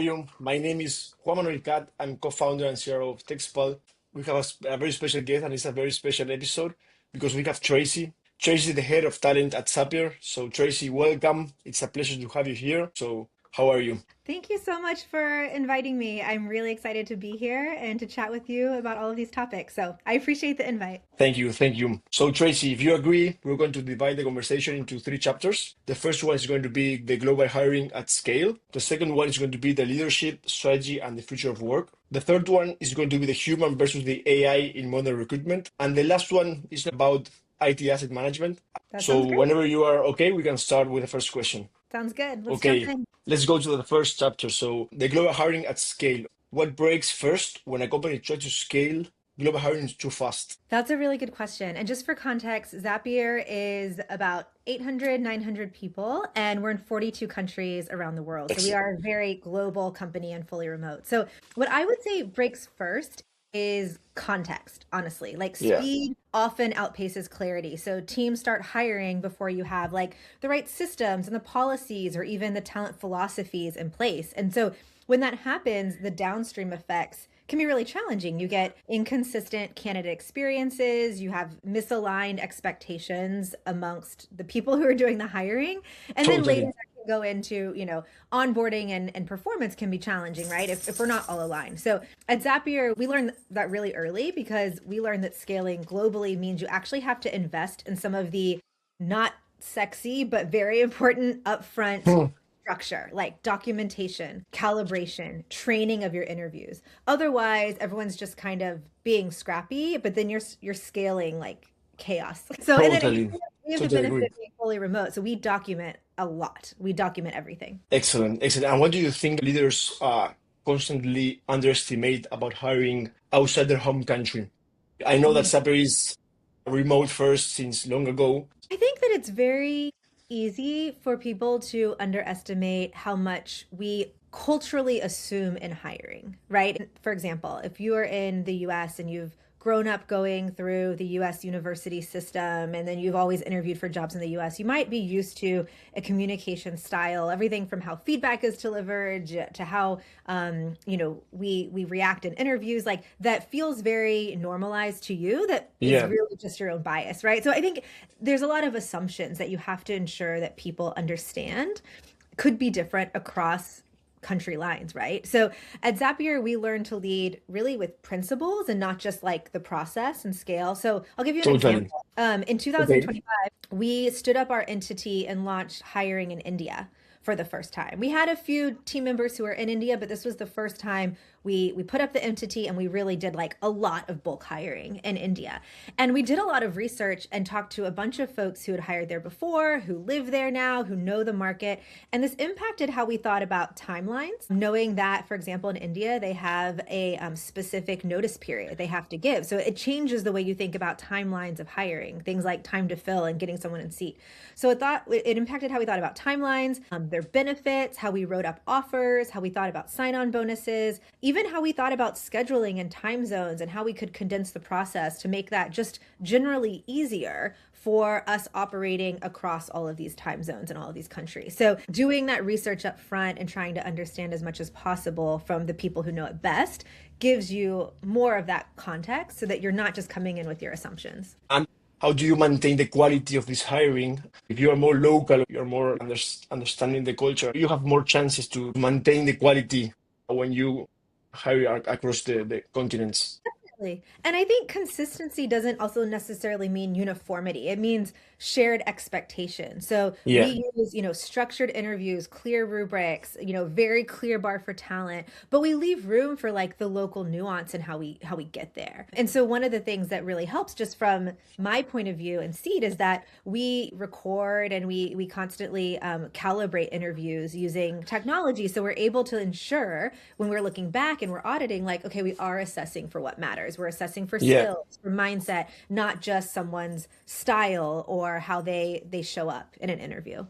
you? My name is Juan Manuel Cat. I'm co-founder and CRO of TextPal. We have a very special guest, and it's a very special episode because we have Tracy. Tracy is the head of talent at Zapier. So, Tracy, welcome. It's a pleasure to have you here. So, how are you? Thank you so much for inviting me. I'm really excited to be here and to chat with you about all of these topics. So I appreciate the invite. Thank you. Thank you. So, Tracy, if you agree, we're going to divide the conversation into three chapters. The first one is going to be the global hiring at scale. The second one is going to be the leadership, strategy, and the future of work. The third one is going to be the human versus the AI in modern recruitment. And the last one is about IT asset management. That So, sounds great. whenever you are okay, we can start with the first question. Sounds good. Let's jump Okay, in. let's go to the first chapter. So, the global hiring at scale. What breaks first when a company tries to scale global hiring too fast? That's a really good question. And just for context, Zapier is about 800, 900 people, and we're in 42 countries around the world. So we Excellent. are a very global company and fully remote. So what I would say breaks first is context, honestly. Like Yeah, speed often outpaces clarity. So teams start hiring before you have like the right systems and the policies or even the talent philosophies in place. And so when that happens, the downstream effects can be really challenging. You get inconsistent candidate experiences, you have misaligned expectations amongst the people who are doing the hiring, and then later totally. that can go into, onboarding and performance can be challenging, right? If we're not all aligned. So at Zapier, we learned that really early because we learned that scaling globally means you actually have to invest in some of the not sexy, but very important upfront Hmm, structure like documentation, calibration, training of your interviews. Otherwise, everyone's just kind of being scrappy, but then you're scaling like chaos. So and then Totally. we have the Totally benefit agree. of being fully remote. So we document a lot. We document everything. Excellent. Excellent. And what do you think leaders constantly underestimate about hiring outside their home country? I know that Mm. Sapper is remote first since long ago. I think that it's very easy for people to underestimate how much we culturally assume in hiring, right? For example, if you are in the US and you've grown up going through the US university system and then you've always interviewed for jobs in the US, you might be used to a communication style, everything from how feedback is delivered to how we react in interviews, like that feels very normalized to you that is Yeah. really just your own bias, right? So I think there's a lot of assumptions that you have to ensure that people understand could be different across country lines, right? So at Zapier, we learn to lead really with principles and not just like the process and scale. So I'll give you an Totally. example. In Okay. 2025, we stood up our entity and launched hiring in India for the first time. We had a few team members who were in India, but this was the first time we put up the entity and we really did like a lot of bulk hiring in India. And we did a lot of research and talked to a bunch of folks who had hired there before, who live there now, who know the market. And this impacted how we thought about timelines, knowing that, for example, in India, they have a specific notice period they have to give. So it changes the way you think about timelines of hiring, things like time to fill and getting someone in seat. So it impacted how we thought about timelines, their benefits, how we wrote up offers, how we thought about sign-on bonuses, even how we thought about scheduling and time zones and how we could condense the process to make that just generally easier for us operating across all of these time zones in all of these countries. So doing that research up front and trying to understand as much as possible from the people who know it best gives you more of that context so that you're not just coming in with your assumptions. And how do you maintain the quality of this hiring? If you are more local, you're more understanding the culture, you have more chances to maintain the quality when you hire across the continents. Exactly. And I think consistency doesn't also necessarily mean uniformity. It means shared expectation. So Yeah. we use, structured interviews, clear rubrics, very clear bar for talent, but we leave room for like the local nuance and how we get there. And so one of the things that really helps just from my point of view and seat is that we record and we constantly calibrate interviews using technology. So we're able to ensure when we're looking back and we're auditing, like, okay, we are assessing for what matters. We're assessing for Yeah. skills, for mindset, not just someone's style or how they show up in an interview,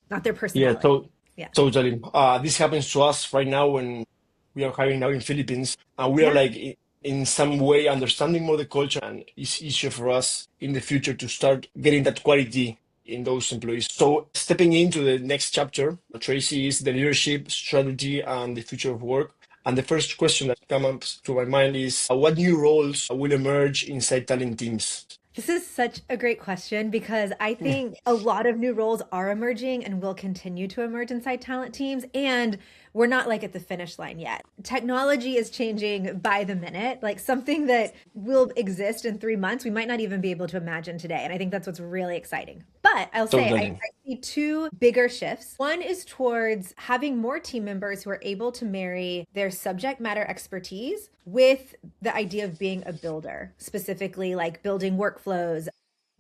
not their Yeah. personality. Yeah. Totally. This happens to us right now when we are hiring now in Philippines, and we are Yeah. like in some way understanding more the culture, and it's easier for us in the future to start getting that quality in those employees. So stepping into the next chapter, Tracy, is the leadership, strategy, and the future of work. And the first question that comes to my mind is what new roles will emerge inside talent teams? This is such a great question because I think a lot of new roles are emerging and will continue to emerge inside talent teams. And we're not like at the finish line yet. Technology is changing by the minute. Like something that will exist in 3 months, we might not even be able to imagine today. And I think that's what's really exciting. But I'll say I Totally. see two bigger shifts. One is towards having more team members who are able to marry their subject matter expertise with the idea of being a builder, specifically like building workflows.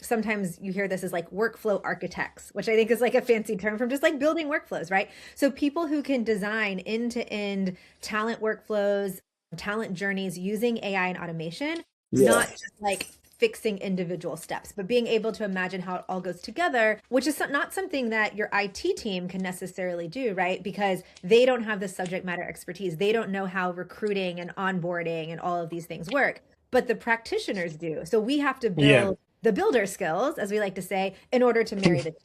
Sometimes you hear this as like workflow architects, which I think is like a fancy term from just like building workflows, right? So people who can design end-to-end talent workflows, talent journeys using AI and automation, Yeah. not just like fixing individual steps, but being able to imagine how it all goes together, which is not something that your IT team can necessarily do, right? Because they don't have the subject matter expertise. They don't know how recruiting and onboarding and all of these things work, but the practitioners do. So we have to Yeah. build the builder skills, as we like to say, in order to marry the two.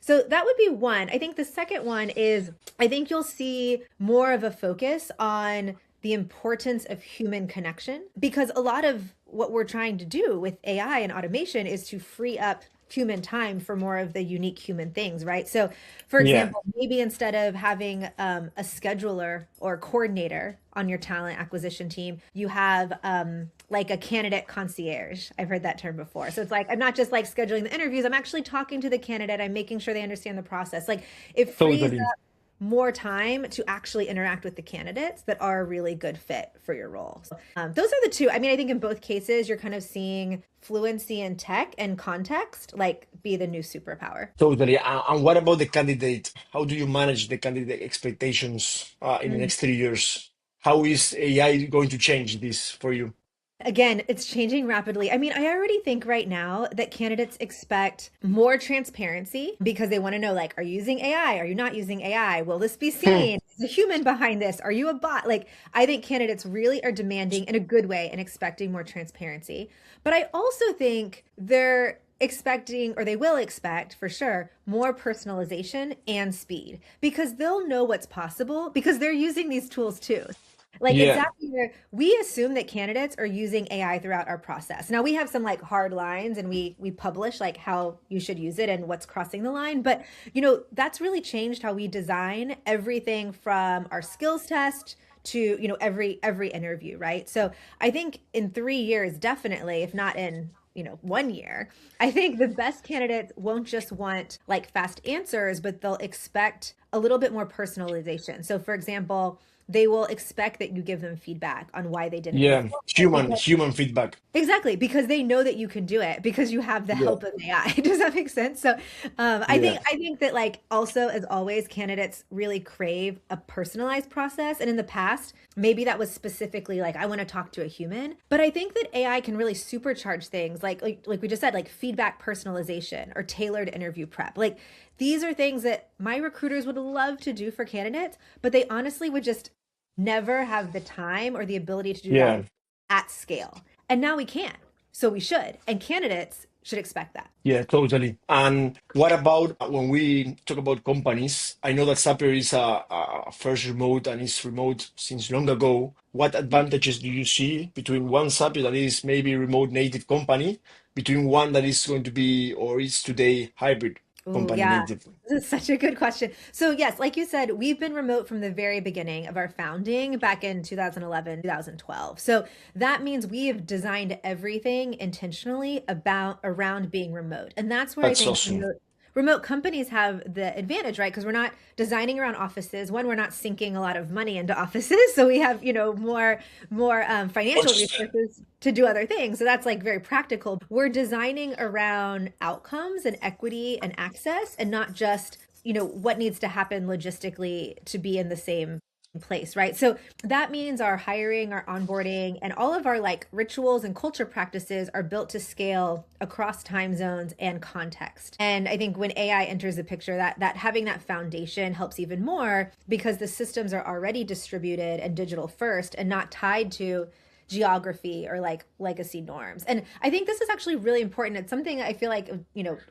So that would be one. I think the second one is I think you'll see more of a focus on the importance of human connection because a lot of what we're trying to do with AI and automation is to free up human time for more of the unique human things, right? So, for Yeah. example, maybe instead of having a scheduler or coordinator on your talent acquisition team, you have like a candidate concierge. I've heard that term before. So it's like I'm not just like scheduling the interviews, I'm actually talking to the candidate, I'm making sure they understand the process. Like it frees Totally. more time to actually interact with the candidates that are a really good fit for your role. So, those are the two. I mean, I think in both cases, you're kind of seeing fluency in tech and context like be the new superpower. Totally. And what about the candidate? How do you manage the candidate expectations in the Mm. next 3 years? How is AI going to change this for you? Again, it's changing rapidly. I mean, I already think right now that candidates expect more transparency because they want to know, like, are you using AI? Are you not using AI? Will this be Hmm. seen? Is a human behind this? Are you a bot? Like, I think candidates really are demanding in a good way and expecting more transparency. But I also think they're expecting, or they will expect for sure, more personalization and speed because they'll know what's possible because they're using these tools too. Like at Yeah. Zapier, we assume that candidates are using AI throughout our process. Now we have some like hard lines and we publish like how you should use it and what's crossing the line, but that's really changed how we design everything from our skills test to, every interview, right? So I think in 3 years definitely, if not in 1 year, I think the best candidates won't just want like fast answers, but they'll expect a little bit more personalization. So for example, they will expect that you give them feedback on why they didn't move Yeah. forward Human, because human feedback. exactly because they know that you can do it because you have the Yeah. help of AI. Does that make sense? So I Yeah. think I think that like also as always candidates really crave a personalized process and in the past maybe that was specifically like I want to talk to a human, but I think that AI can really supercharge things like we just said like feedback personalization or tailored interview prep. Like these are things that my recruiters would love to do for candidates, but they honestly would just never have the time or the ability to do that Yeah. at scale. And now we can. So we should. And candidates should expect that. Yeah, totally. And what about when we talk about companies? I know that Zapier is a first remote and is remote since long ago. What advantages do you see between one Zapier that is maybe remote native company, between one that is going to be or is today hybrid Oh, company yeah. native? This is such a good question. So, yes, like you said, we've been remote from the very beginning of our founding back in 2011, 2012. So, that means we have designed everything intentionally about around being remote. And that's where I That's think awesome. remote companies have the advantage, right? Because we're not designing around offices. One, we're not sinking a lot of money into offices, so we have more financial resources to do other things. So that's like very practical. We're designing around outcomes and equity and access, and not just what needs to happen logistically to be in the same place, right? So that means our hiring, our onboarding, and all of our like rituals and culture practices are built to scale across time zones and context. And I think when AI enters the picture, that having that foundation helps even more because the systems are already distributed and digital first and not tied to geography or like legacy norms. And I think this is actually really important. It's something I feel like,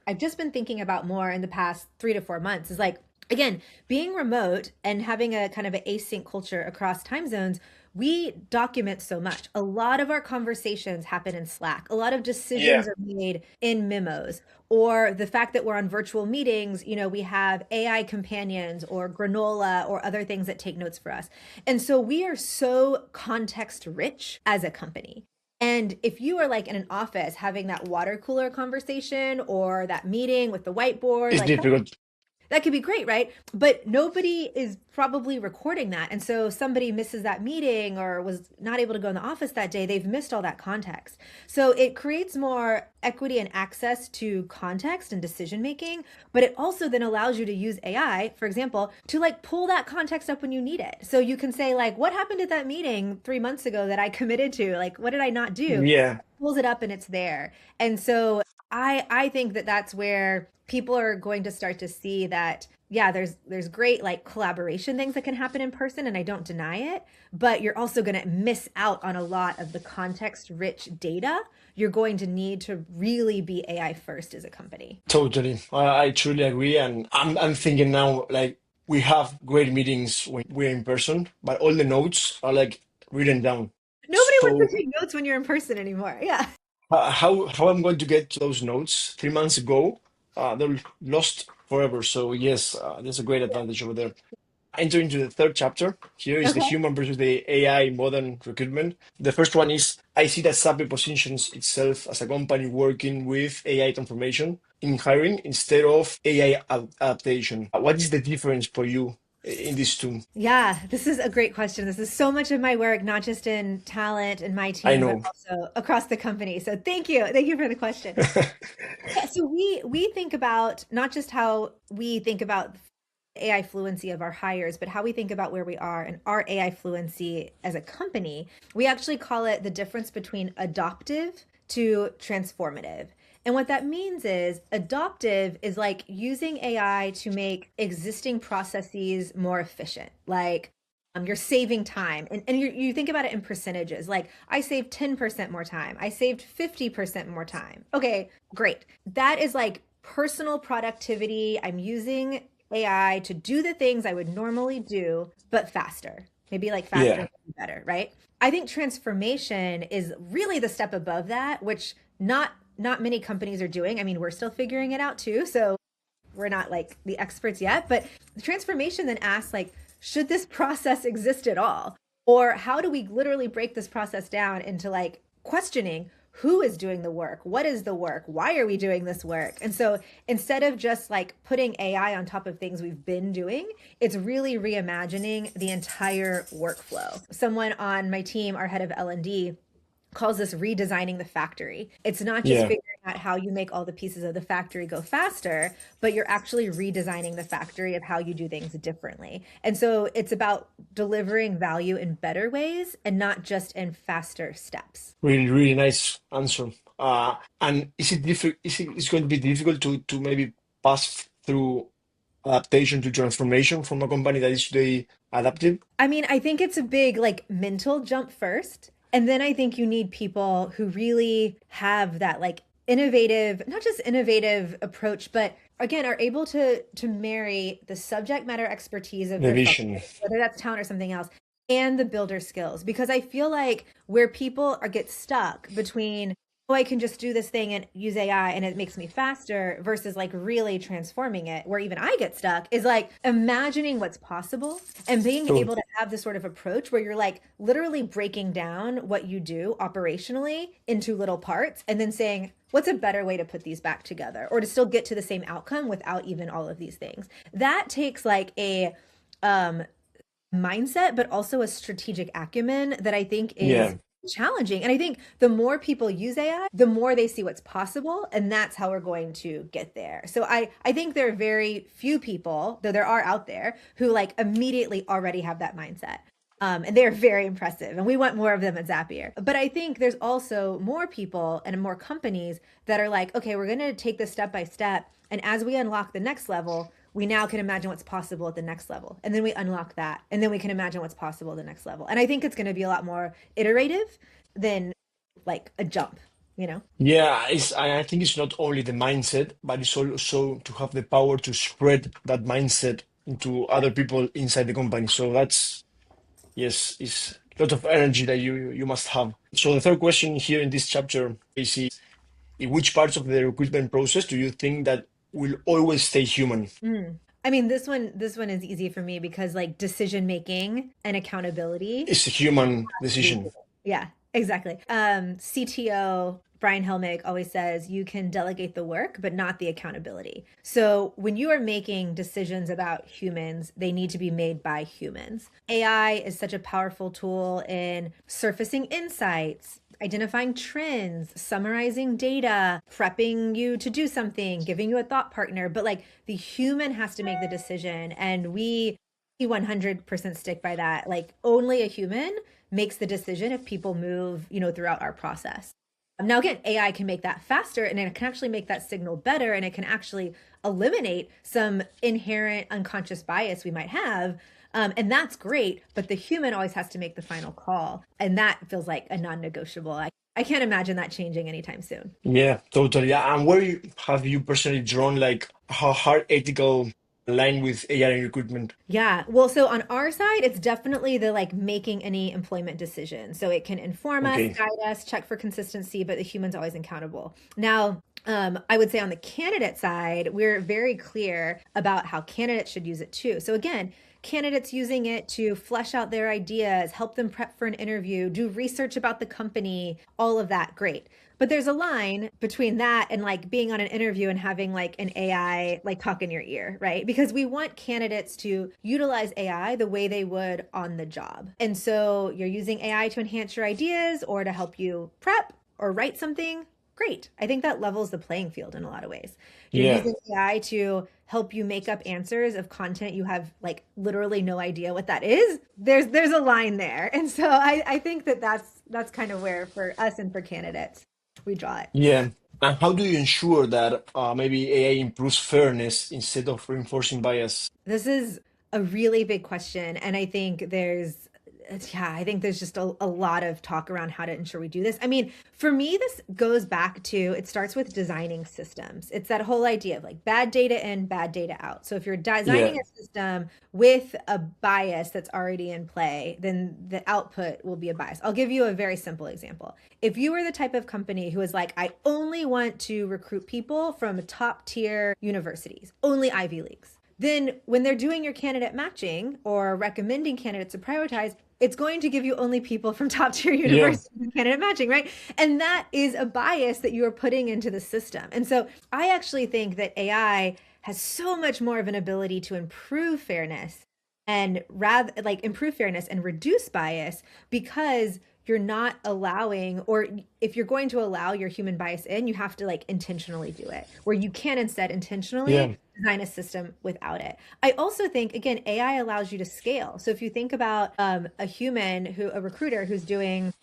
I've just been thinking about more in the past 3 to 4 months is like, again, being remote and having a kind of an async culture across time zones, we document so much. A lot of our conversations happen in Slack. A lot of Yeah. decisions are made in memos. Or the fact that we're on virtual meetings, we have AI companions or granola or other things that take notes for us. And so we are so context rich as a company. And if you are like in an office having that water cooler conversation or that meeting with the whiteboard, It's like difficult. that could be great, right? But nobody is probably recording that. And so somebody misses that meeting or was not able to go in the office that day, they've missed all that context. So it creates more equity and access to context and decision making, but it also then allows you to use AI, for example, to like pull that context up when you need it. So you can say like, what happened at that meeting 3 months ago that I committed to? Like, what did I not do? Yeah. Pulls it up and it's there. And so I think that that's where people are going to start to see that yeah, there's great like collaboration things that can happen in person and I don't deny it, but you're also going to miss out on a lot of the context rich data you're going to need to really be AI first as a company. Totally. I truly agree. And I'm thinking now, like, we have great meetings when we're in person, but all the notes are like written down. Nobody wants So to take notes when you're in person anymore. Yeah. how I'm going to get to those notes 3 months ago, they're lost forever. So yes, there's a great advantage over there. Entering into the third chapter. Here is the Okay. human versus the AI in modern recruitment. The first one is I see that Zapier positions itself as a company working with AI transformation in hiring instead of AI adaptation. What is the difference for you in these two? Yeah, this is a great question. This is so much of my work, not just in talent and my I team, but know. also across the company. So thank you. Thank you for the question. Yeah, so we think about not just how we think about AI fluency of our hires, but how we think about where we are and our AI fluency as a company. We actually call it the difference between adoptive to transformative. And what that means is adoptive is like using AI to make existing processes more efficient. Like you're saving time and you think about it in percentages. Like I saved 10% more time. I saved 50% more time. Okay, great. That is like personal productivity. I'm using AI to do the things I would normally do, but faster. Maybe like faster Yeah. and better, right? I think transformation is really the step above that, which not many companies are doing. I mean, we're still figuring it out too. So we're not like the experts yet, but the transformation then asks like, should this process exist at all? Or how do we literally break this process down into like questioning who is doing the work? What is the work? Why are we doing this work? And so instead of just like putting AI on top of things we've been doing, it's really reimagining the entire workflow. Someone on my team, our head of L&D, calls this redesigning the factory. It's not just Yeah. figuring out how you make all the pieces of the factory go faster, but you're actually redesigning the factory of how you do things differently. And so it's about delivering value in better ways and not just in faster steps. Really, really nice answer. And is it difficult? It's going to be difficult to maybe pass through adaptation to transformation from a company that is today adaptive? I mean, I think it's a big like mental jump first. And then I think you need people who really have that like innovative, not just innovative approach, but again, are able to marry the subject matter expertise of The their function, vision. whether that's talent or something else, and the builder skills. Because I feel like where people are get stuck between oh, I can just do this thing and use AI and it makes me faster versus like really transforming it, where even I get stuck, is like imagining what's possible and being So able to have this sort of approach where you're like literally breaking down what you do operationally into little parts and then saying, what's a better way to put these back together or to still get to the same outcome without even all of these things? That takes like a um, mindset, but also a strategic acumen that I think is yeah, challenging. And I think the more people use AI, the more they see what's possible. And that's how we're going to get there. So I think there are very few people, though there are out there, who like immediately already have that mindset. And they're very impressive. And we want more of them at Zapier. But I think there's also more people and more companies that are like, okay, we're going to take this step by step. And as we unlock the next level, we now can imagine what's possible at the next level. And then we unlock that. And then we can imagine what's possible at the next level. And I think it's going to be a lot more iterative than like a jump, you know? Yeah, I think it's not only the mindset, but it's also to have the power to spread that mindset into other people inside the company. So that's, yes, it's a lot of energy that you must have. So the third question here in this chapter is, in which parts of the recruitment process do you think that will always stay human? Mm. I mean, this one is easy for me because like decision making and accountability. It's a human decision. Yeah, exactly. CTO Brian Helmig always says you can delegate the work, but not the accountability. So when you are making decisions about humans, they need to be made by humans. AI is such a powerful tool in surfacing insights, identifying trends, summarizing data, prepping you to do something, giving you a thought partner. But like the human has to make the decision. And we 100% stick by that. Like only a human makes the decision if people move, throughout our process. Now, again, AI can make that faster and it can actually make that signal better and it can actually eliminate some inherent unconscious bias we might have. And that's great, but the human always has to make the final call. And that feels like a non negotiable. I can't imagine that changing anytime soon. Yeah, totally. Yeah, and have you personally drawn like a hard ethical line with AI and recruitment? Yeah. Well, so on our side, it's definitely the like making any employment decision. So it can inform us, Okay. guide us, check for consistency, but the human's always accountable. Now, I would say on the candidate side, we're very clear about how candidates should use it too. So again, candidates using it to flesh out their ideas, help them prep for an interview, do research about the company, all of that, great. But there's a line between that and like being on an interview and having like an AI like talk in your ear, right? Because we want candidates to utilize AI the way they would on the job. And so you're using AI to enhance your ideas or to help you prep or write something. Great. I think that levels the playing field in a lot of ways. You're Yeah. using AI to help you make up answers of content you have like literally no idea what that is. There's a line there. And so I think that's kind of where for us and for candidates we draw it. Yeah. And how do you ensure that maybe AI improves fairness instead of reinforcing bias? This is a really big question. And I think there's just a lot of talk around how to ensure we do this. I mean, for me, this goes back to it starts with designing systems. It's that whole idea of like bad data in, bad data out. So if you're Yeah. designing a system with a bias that's already in play, then the output will be a bias. I'll give you a very simple example. If you were the type of company who is like, I only want to recruit people from top tier universities, only Ivy Leagues, then when they're doing your candidate matching or recommending candidates to prioritize, it's going to give you only people from top tier Yeah. universities in candidate matching, right? And that is a bias that you are putting into the system. And so I actually think that AI has so much more of an ability to improve fairness and rather like improve fairness and reduce bias because you're not allowing, or if you're going to allow your human bias in, you have to like intentionally do it, where you can instead intentionally Yeah. design a system without it. I also think, again, AI allows you to scale. So if you think about a recruiter who's doing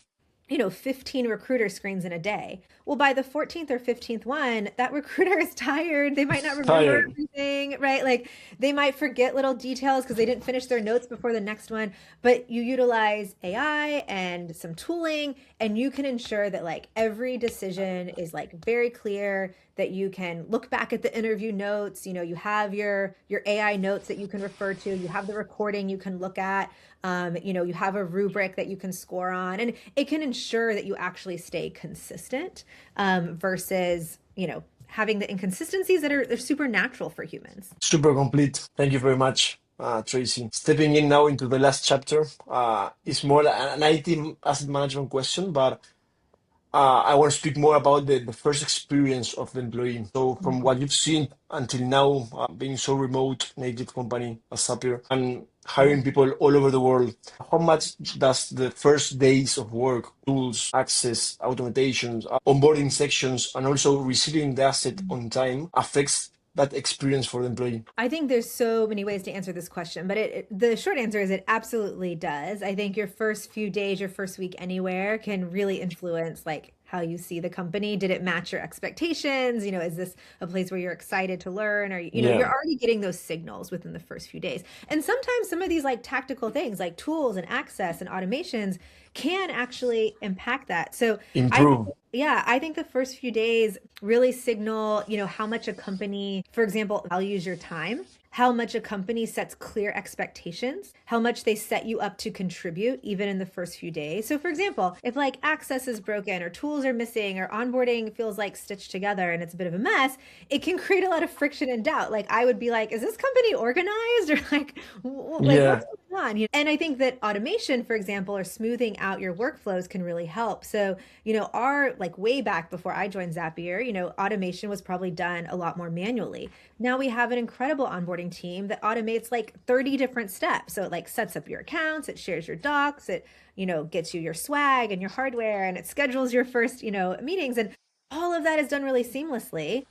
15 recruiter screens in a day. Well, by the 14th or 15th one, that recruiter is tired. They might not remember Tired. everything, right? Like they might forget little details because they didn't finish their notes before the next one. But you utilize AI and some tooling, and you can ensure that like every decision is like very clear, that you can look back at the interview notes. You have your AI notes that you can refer to. You have the recording you can look at. You have a rubric that you can score on, and it can ensure that you actually stay consistent versus, having the inconsistencies that are super natural for humans. Super complete. Thank you very much, Tracy. Stepping in now into the last chapter, it's more like an IT asset management question, but I want to speak more about the first experience of the employee. So, from what you've seen until now, being so remote, native company as Zapier, and hiring people all over the world, how much does the first days of work, tools, access, automatations, onboarding sections, and also receiving the asset on time affects that experience for the employee? I think there's so many ways to answer this question, but the short answer is it absolutely does. I think your first few days, your first week anywhere can really influence like how you see the company? Did it match your expectations? Is this a place where you're excited to learn? Or, you're Yeah. already getting those signals within the first few days. And sometimes some of these like tactical things like tools and access and automations can actually impact that. So I Improve. yeah, I think the first few days really signal, how much a company, for example, values your time, how much a company sets clear expectations, how much they set you up to contribute even in the first few days. So for example, if like access is broken or tools are missing or onboarding feels like stitched together and it's a bit of a mess, it can create a lot of friction and doubt. Like I would be like, is this company organized or like Yeah. what's going on? And I think that automation, for example, or smoothing out your workflows can really help. So our like way back before I joined Zapier, automation was probably done a lot more manually. Now we have an incredible onboarding team that automates like 30 different steps. So it like sets up your accounts, it shares your docs, it, gets you your swag and your hardware, and it schedules your first, meetings. And all of that is done really seamlessly with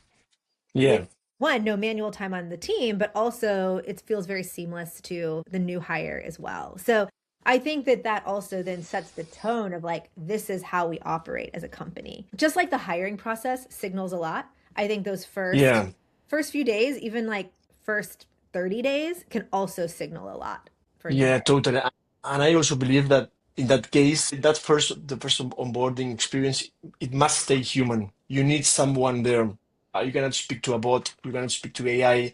Yeah. one, no manual time on the team, but also it feels very seamless to the new hire as well. So I think that that also then sets the tone of like, this is how we operate as a company. Just like the hiring process signals a lot. I think those Yeah. first few days, even like first 30 days can also signal a lot for a new Yeah, hire. totally. And I also believe that in that case, the first onboarding experience, it must stay human. You need someone there. You cannot speak to a bot. You cannot speak to AI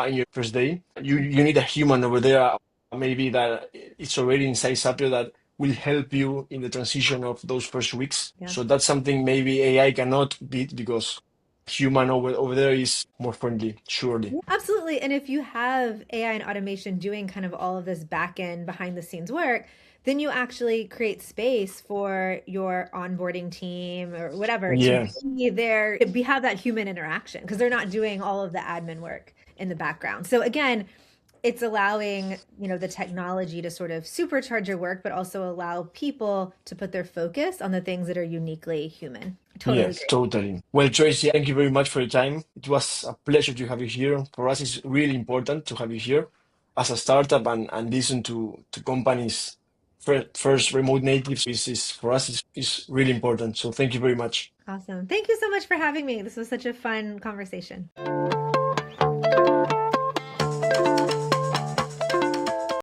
in your first day. You need a human over there, maybe that it's already inside Zapier that will help you in the transition of those first weeks. Yeah. So that's something maybe AI cannot beat because human over there is more friendly, surely. Yeah, absolutely. And if you have AI and automation doing kind of all of this back end behind the scenes work, then you actually create space for your onboarding team or whatever to Yeah. be there, to have that human interaction because they're not doing all of the admin work in the background. So again, it's allowing, the technology to sort of supercharge your work, but also allow people to put their focus on the things that are uniquely human. Totally Yes, agree. totally. Well, Tracy, thank you very much for your time. It was a pleasure to have you here. For us, it's really important to have you here as a startup and listen to companies first remote natives is for us is really important. So thank you very much. Awesome. Thank you so much for having me. This was such a fun conversation.